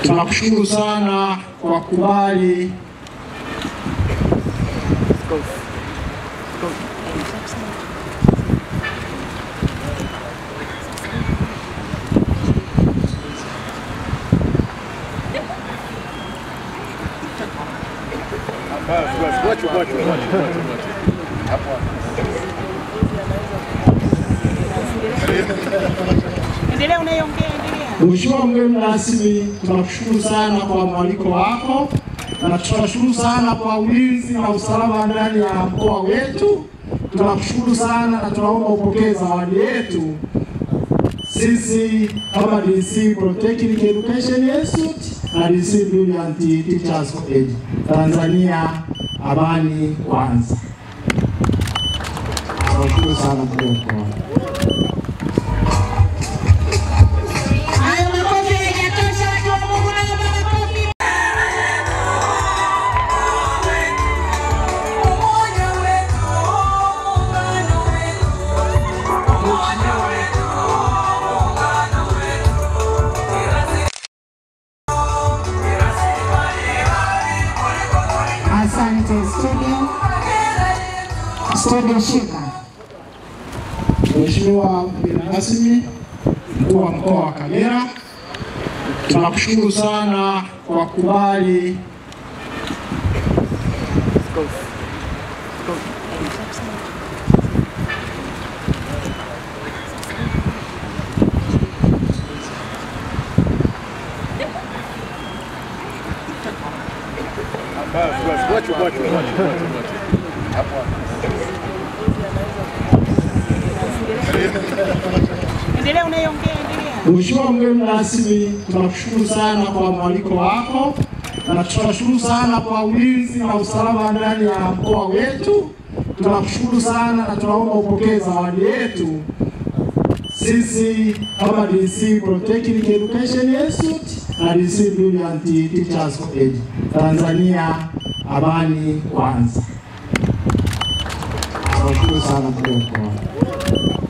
Tunakushukuru sana kwa kubali Mheshimiwa mgeni rasmi, tunakushukuru sana kwa mwaliko wako na tunashukuru sana kwa ulinzi na usalama ndani ya mkoa wetu. Tunakushukuru sana na tunaomba upokee zawadi yetu. Sisi kama DC Polytechnic Education Institute na DC Brilliant Teachers College Tanzania, amani kwanza. Tunashukuru sana kwa Studio Shika. Mheshimiwa mgeni rasmi, mkuu wa mkoa wa Kagera, tunakushukuru sana kwa kubali Mheshimiwa mgeni rasmi, tunakushukuru sana kwa mwaliko wako na tunashukuru sana kwa ulinzi na usalama ndani ya mkoa wetu. Tunakushukuru sana na tunaomba upokee zawadi yetu. Sisi kama DC Polytechnic Education Institute na DC Brilliant Teachers College Tanzania, amani kwanza. Tunashukuru sana kwa